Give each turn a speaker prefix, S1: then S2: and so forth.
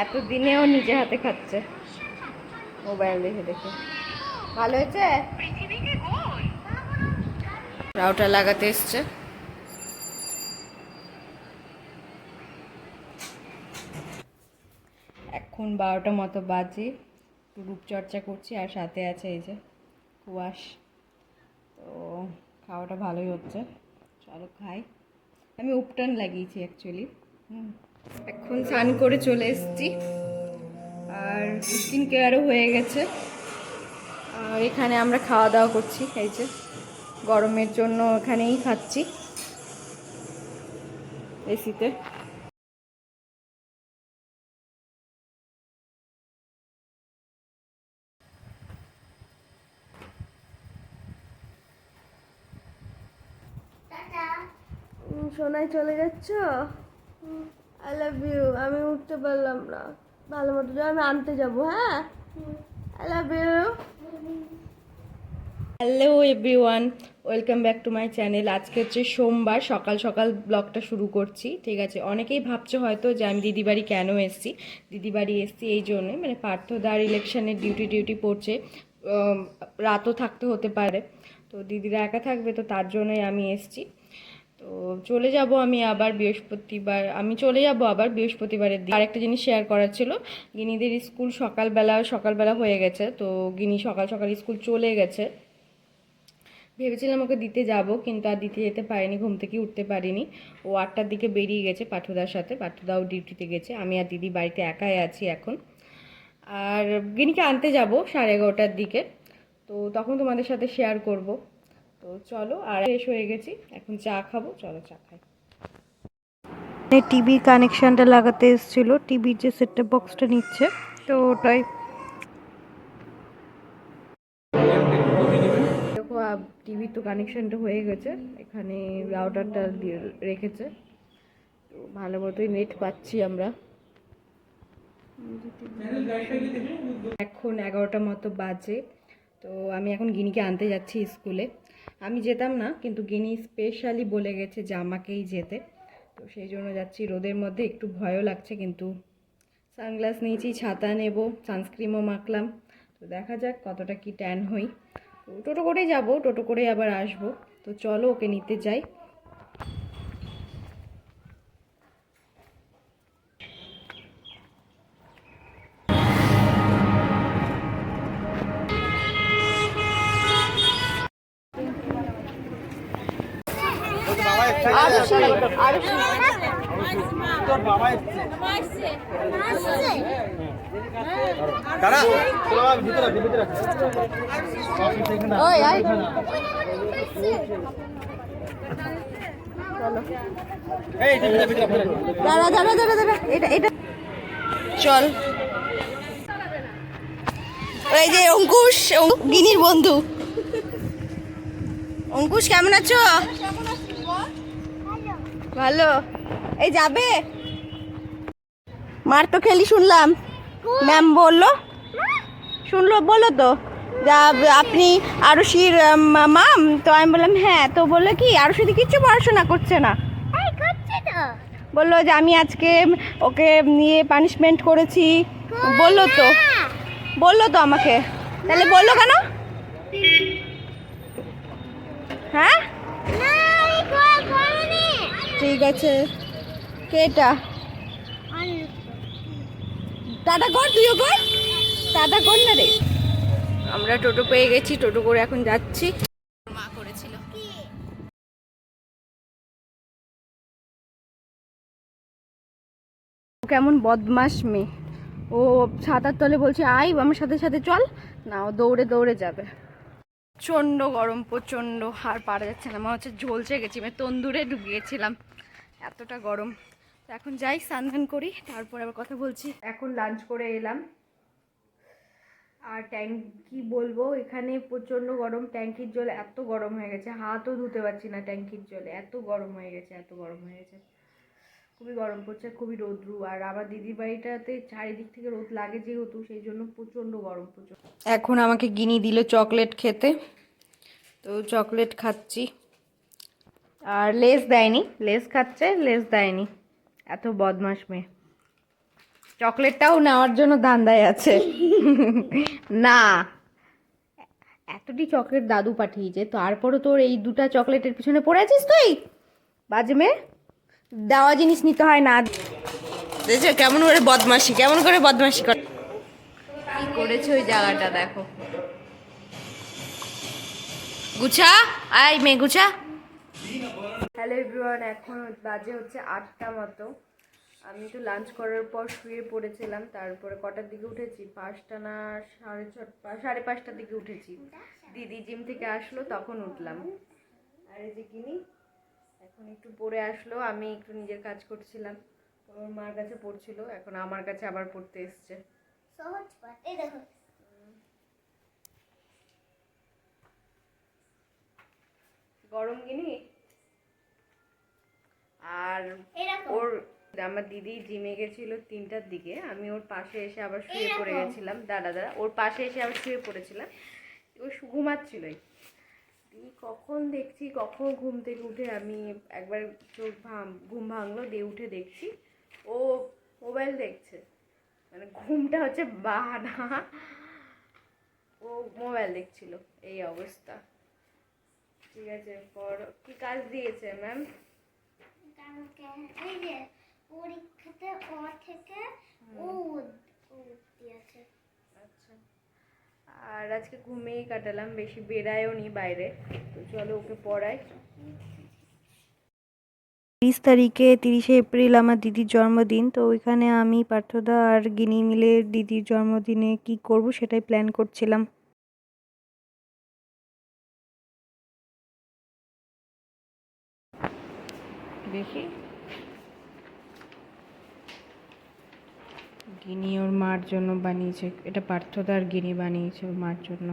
S1: এতদিনেও নিজে হাতে খাচ্ছে মোবাইল দেখে দেখে। ভালো হয়েছে। রাউটার লাগাতে এসছে। এখন 12টা মতো বাজে, একটু রূপচর্চা করছি আর সাথে আছে এই যে কুয়াশ। তো খাওয়াটা ভালোই হচ্ছে, চলো খাই। আমি উপটান লাগিয়েছি অ্যাকচুয়ালি। এখন স্নান করে চলে এসেছি আর স্কিন কেয়ারও হয়ে গেছে। আর এখানে আমরা খাওয়া দাওয়া করছি, এই যে গরমের জন্য এখানেই খাচ্ছি এসিতে। সোনাই চলে যাচ্ছ? I love you. আমি উঠতে পারলাম না ভালো মতো, আমি আনতে যাবো। হ্যাঁ, I love you. Hello everyone, welcome back to my channel. আজকে হচ্ছে সোমবার, সকাল সকাল ব্লগটা শুরু করছি। ঠিক আছে, অনেকেই ভাবছো হয়তো যে আমি দিদিবাড়ি কেন এসেছি। দিদিবাড়ি এসেছি এই জন্যে, মানে পার্থদার ইলেকশনের ডিউটি পড়ছে, রাতও থাকতে হতে পারে। তো দিদিরা একা থাকবে, তো তার জন্যই আমি এসেছি। তো চলে যাব আমি আবার বৃহস্পতিবার, আবার বৃহস্পতিবারের দিন। আরেকটা জিনিস শেয়ার করার ছিল, গিনিদের স্কুল সকালবেলা হয়ে গেছে। তো গিনি সকাল সকাল স্কুল চলে গেছে। ভেবেছিলাম ওকে দিতে যাব, কিন্তু আর দিতে যেতে পারিনি, ঘুম থেকে উঠতে পারিনি। ও 8টার দিকে বেরিয়ে গেছে পাঠুদার সাথে, পাঠুদাও ডিউটিতে গেছে। আমি আর দিদি বাড়িতে একাই আছি এখন। আর গিনিকে আনতে যাব 11:30টার দিকে, তো তখন তোমাদের সাথে শেয়ার করব। তো চলো, আর শেষ হয়ে গেছি, এখন চা খাবো, চলো চা খাই। টিভি কানেকশনটা লাগাতে এসেছিল, টিভির যে সেটটপ বক্সটা নিচ্ছে, তো ওটাই। দেখো টিভির তো কানেকশনটা হয়ে গেছে, এখানে রাউটারটা দিয়ে রেখেছে, তো ভালো মতোই নেট পাচ্ছি আমরা। এখন 11টা মতো বাজে। তো আমি এখন গিনিকে আনতে যাচ্ছি স্কুলে। আমি যেতাম না, কিন্তু গিনি স্পেশালি বলে গেছে যে আমাকেই যেতে, তো সেই জন্য যাচ্ছি। রোদের মধ্যে একটু ভয়ও লাগছে, কিন্তু সানগ্লাস নিয়েছি, ছাতা নেব, সানস্ক্রিমও মাখলাম। তো দেখা যাক কতটা কি ট্যান হই। তো টোটো করেই যাবো, টোটো করেই আবার আসবো। তো চলো ওকে নিতে যাই। চল, এই যে অঙ্কুশ, গিনির বন্ধু। অঙ্কুশ কেমন আছো? ভালো। এই যাবে মার তো খেলি শুনলাম, ম্যাম বললো তো যা আপনি আরুষির মাম। তো আমি বললাম হ্যাঁ, তো বললো কি আরুষিদি কিচ্ছু পড়াশোনা করছে না, বললো যে আমি আজকে ওকে নিয়ে পানিশমেন্ট করেছি। বললো তো আমাকে। তাহলে বললো কেন? হ্যাঁ ঠিক আছে। কে এটা? টাটা কর, তুইও কর, টাটা কর না রে। আমরা টোটো পেয়ে গেছি, টোটো করে এখন যাচ্ছি। মা করেছিল কেমন বদমাস মেয়ে। ও ছাতার তলে বলছে আই আমার সাথে সাথে চল, না ও দৌড়ে দৌড়ে যাবে। প্রচণ্ড গরম, প্রচণ্ড, আর পারা যাচ্ছে না, মনে হচ্ছে ঝলসে গেছি, মানে তন্দুরে ঢুকিয়েছিলাম, এতটা গরম। তো এখন যাই, স্নান করি, তারপর আবার কথা বলছি। এখন লাঞ্চ করে এলাম। আর কি বলবো, এখানে প্রচণ্ড গরম, ট্যাঙ্কির জল এত গরম হয়ে গেছে, হাতও ধুতে পারছি না ট্যাঙ্কির জলে, এত গরম হয়ে গেছে, খুবই গরম পড়ছে, খুবই রোদ্রু। আর আমার দিদির বাড়িটাতে চারিদিক থেকে রোদ লাগে যেহেতু, সেই জন্য প্রচণ্ড গরম। এখন আমাকে গিনি দিল চকলেট খেতে, তো চকলেট খাচ্ছি। আর লেস দেয়নি, লেস খাচ্ছে, লেস দেয়নি, এত বদমাস মেয়ে। চকলেটটাও নেওয়ার জন্য ধান্দায় আছে। না, এতটি চকলেট দাদু পাঠিয়েছে, তারপরে তোর এই দুটো চকলেটের পিছনে পড়ে আছিস তুই। বাজে মেয়ে, দেওয়া জিনিস নিতে হয় না। দেখছো কেমন করে বদমাশি, কেমন করে বদমাশি করে, কি করেছে ওই জায়গাটা দেখো। গুছা, আই মেয়ে গুছা। হ্যালো এভরিওয়ান, এখন বাজে হচ্ছে 8টা মতো। আমি তো লাঞ্চ করার পর শুয়ে পড়েছিলাম, তারপরে কটার দিকে উঠেছি, 5টা না 6:30, 5:30টার দিকে উঠেছি। দিদি জিম থেকে আসলো তখন উঠলাম। আর এই যে কিনি এখন একটু পড়ে আসলো, আমি একটু নিজের কাজ করছিলাম, ওর মার কাছে পড়ছিল, এখন আমার কাছে আবার পড়তে এসছে।
S2: সহজ পাঠ, এই দেখো।
S1: গরম কিনি। আর
S2: এরকম।
S1: ওর আমার দিদি জিমে গেছিল 3টার দিকে, আমি ওর পাশে এসে আবার শুয়ে পড়ে গেছিলাম। দাদা ওর পাশে এসে আবার শুয়ে পড়েছিলাম, ও ঘুমাচ্ছিলই। কখন দেখছি, কখন ঘুম থেকে উঠে আমি একবার ঘুম ভাঙলো, দিয়ে উঠে দেখছি ও মোবাইল দেখছে। মানে ঘুমটা হচ্ছে বাহানা, ও মোবাইল দেখছিল। এই অবস্থা। ঠিক আছে, পর কি কাজ দিয়েছে ম্যাম?
S2: কালকে এই যে পরীক্ষাতে অ থেকে ও দিয়েছে।
S1: আচ্ছা, আর আজকে ঘুমিয়েই কাটালাম, বেশি বেড়ায়ও নি বাইরে। তো চলো ওকে পড়াই। 30 তারিখে 30শে এপ্রিল আমার দিদির জন্মদিন, তো ওইখানে আমি পার্থদা আর গিনি মিলে দিদির জন্মদিনে কি করব সেটাই প্ল্যান করছিলাম। দেখি, গিনি ওর মার জন্য বানিয়েছে, এটা পার্থদা আর গিনি বানিয়েছে ওর মার জন্য।